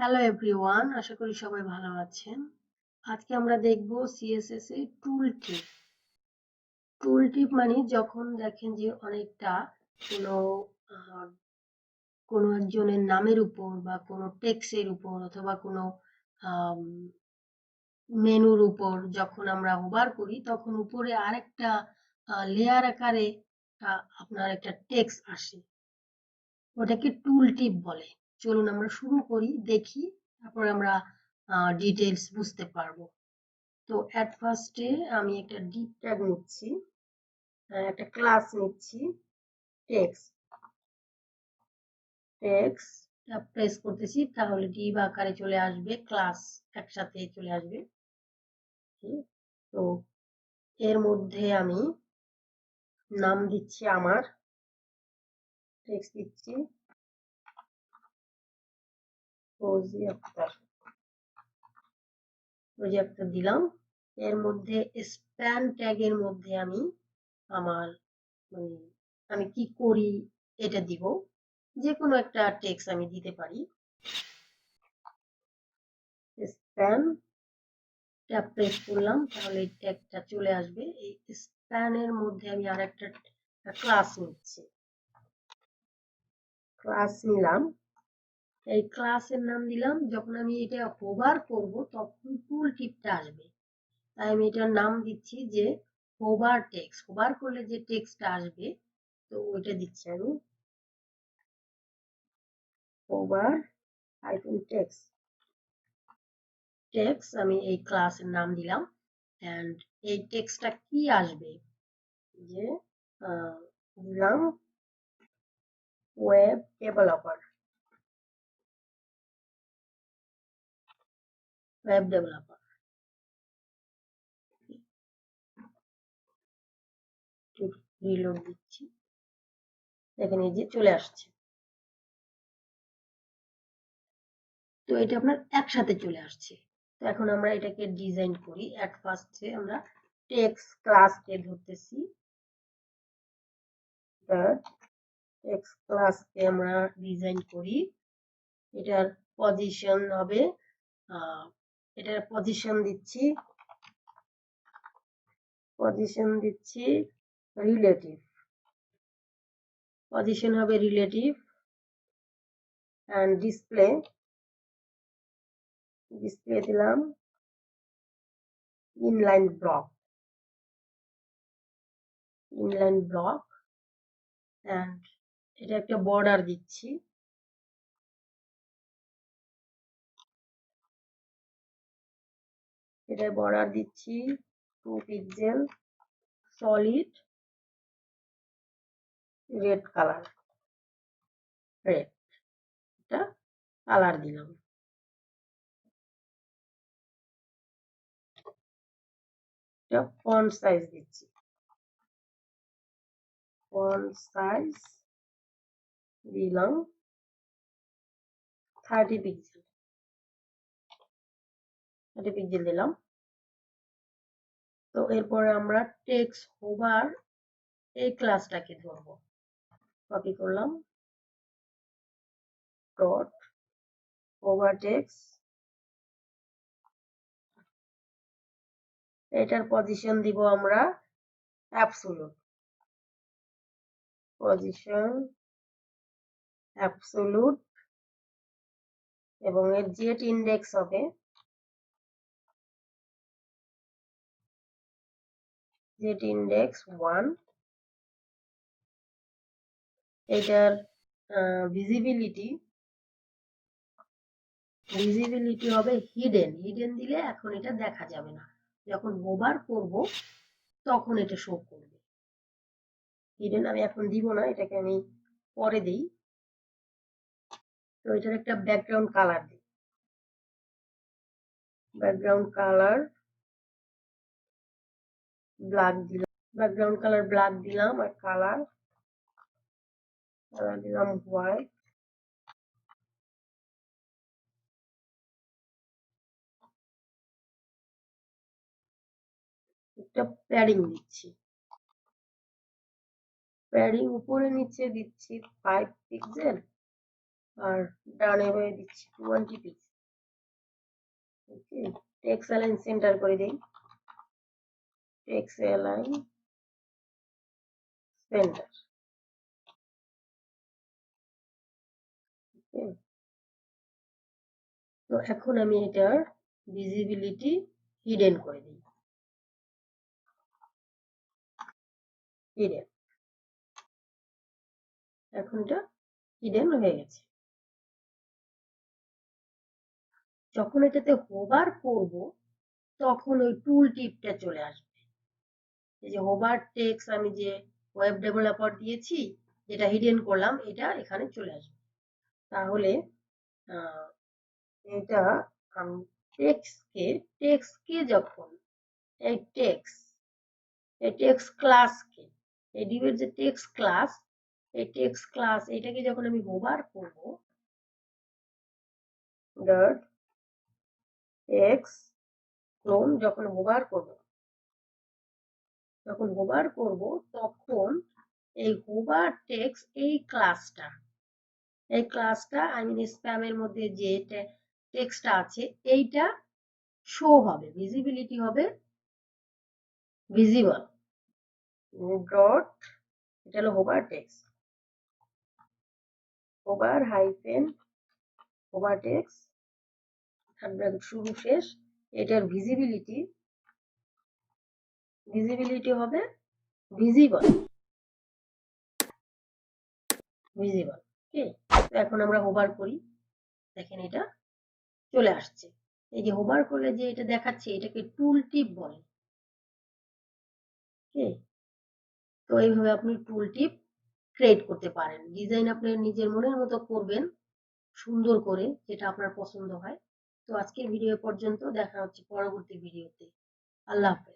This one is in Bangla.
হ্যালো এভরিওয়ান, আশা করি সবাই ভালো আছেন। আজকে আমরা দেখব সিএসএস এর টুলটিপ। টুলটিপ মানে যখন দেখেন যে অনেকটা কোনো একজনের নামের উপর বা কোনো টেক্সটের উপর অথবা কোনো মেনুর উপর যখন আমরা হোভার করি তখন উপরে আরেকটা লেয়ার আকারে আপনার একটা টেক্সট আসে, ওটাকে টুলটিপ বলে। চলুন আমরা শুরু করি, দেখি, তারপর আমরা ডিটেলস বুঝতে পারবো। তো অ্যাট ফার্স্টে আমি একটা ডিপ ট্যাগ নিচ্ছি, একটা ক্লাস নিচ্ছি, টেক্সট প্রেস করতেছি, তাহলে ডিপ আকারে চলে আসবে, ক্লাস একসাথে চলে আসবে। তো এর মধ্যে আমি নাম দিচ্ছি, আমার টেক্সট দিচ্ছি রোজি আক্তার দিলাম। এর মধ্যে স্প্যান ট্যাগের মধ্যে আমি আমার আমি কি করি এটা দিব, যে কোনো একটা টেক্সট আমি দিতে পারি। স্প্যান ট্যাব প্রেস করলাম, তাহলে এই ট্যাগটা চলে আসবে। এই স্প্যানের মধ্যে আমি আরেকটা ক্লাস নিচ্ছি, ক্লাস নিলাম, এই ক্লাসের নাম দিলাম। যখন আমি এটা হোভার করব তখন টুল টিপটা আসবে, তাই আমি এটার নাম দিচ্ছি যে হোভার টেক্সট। হোভার করলে যে টেক্সটটা আসবে, তো ওইটা দিচ্ছি আমি হোভার হাইফেন টেক্সট। আমি এই ক্লাসের নাম দিলাম, এন্ড এই টেক্সটটা কি আসবে, যে দিলাম web developer, web developer. Reload দিচ্ছি, দেখেন এই যে চলে আসছে। তো এটা আপনার একসাথে চলে আসছে। তো এখন আমরা এটাকে ডিজাইন করি। এট ফার্স্টে আমরা টেক্সট ক্লাসকে ধরতেছি, টেক্সট ক্লাসকে আমরা ডিজাইন করি। এটার পজিশন হবে, এটার পজিশন দিচ্ছি রিলেটিভ, পজিশন হবে রিলেটিভ। এন্ড ডিসপ্লে দিলাম ইনলাইন ব্লক, এন্ড এটা একটা বর্ডার দিচ্ছি, এটা বর্ডার দিচ্ছি 2 pixel solid red colour, red, এটা কালার দিলাম। এটা ফন্ট সাইজ দিচ্ছি, ফন্ট সাইজ দিলাম 30 পিক্সেল, দিলাম। তো এরপরে আমরা টেক্সট হোভার এই ক্লাসটাকে ধরবো, কপি করলাম, ডট হোভার টেক্সট, এটার পজিশন দিব আমরা অ্যাবসোলুট, পজিশন অ্যাবসোলুট, এবং এর জেট ইন্ডেক্স হবে জেট ইন্ডেক্স 1। এটার ভিজিবিলিটি হবে হিডেন, দিলে এখন এটা দেখা যাবে না, যখন হোভার করব তখন এটা শো করবে। হিডেন আমি এখন দিব না, এটাকে আমি পরে দেই। তো এটার একটা ব্যাকগ্রাউন্ড কালার দিই, ব্যাকগ্রাউন্ড কালার ব্ল্যাক দিলাম, আর কালার দিলাম হোয়াইট। একটা প্যাডিং দিচ্ছি, প্যাডিং উপরে নিচে দিচ্ছি 5 পিক্সেল, আর ডানে বামে দিচ্ছি 20 পিক্সেল। ওকে, টেক্সট অ্যালাইন সেন্টার করে দেই, টেক্সট অ্যালাইন সেন্টার। তো এখন আমি এটার ভিজিবিলিটি হিডেন করে দিই, হিডেন। এখন এটা হিডেন হয়ে গেছে। যখন এটাতে হোভার করব তখন ওই টুল টিপটা চলে আসবে। এই যে হোভার টেক্সট আমি যে ওয়েব ডেভেলপার দিয়েছি, যেটা হিডেন করলাম, এটা এখানে চলে আসবে। তাহলে এটা আমি টেক্সটকে যখন এই টেক্সট ক্লাসকে, এই ডিভের যে টেক্সট ক্লাস, এই টেক্সট ক্লাস এটাকে যখন আমি হোভার করব, ডট টেক্সট ক্লোন যখন হোভার করব, তখন এই হোভার টেক্সট এই ক্লাসটা আই মিন স্প্যামের মধ্যে যে টেক্সটটা আছে এইটা শো হবে, ভিজিবিলিটি হবে, ভিজিবল ডট, এটা হলো hover text, hover hyphen hover text শুরু শেষ, এটার ভিজিবিলিটি হবে ভিজিবল, ভিজিবল। ওকে, তো এখন আমরা হোভার করি, দেখেন এটা চলে আসছে। এই যে হোভার করলে যে এটা দেখাচ্ছে এটাকে টুল টিপ বলে। ওকে, তো এইভাবে আপনি টুল টিপ ক্রিয়েট করতে পারেন। ডিজাইন আপনি নিজের মনের মতো করবেন, সুন্দর করে, যেটা আপনার পছন্দ হয়। তো আজকের ভিডিও পর্যন্ত, দেখা হচ্ছে পরবর্তী ভিডিওতে। আল্লাহ হাফেজ।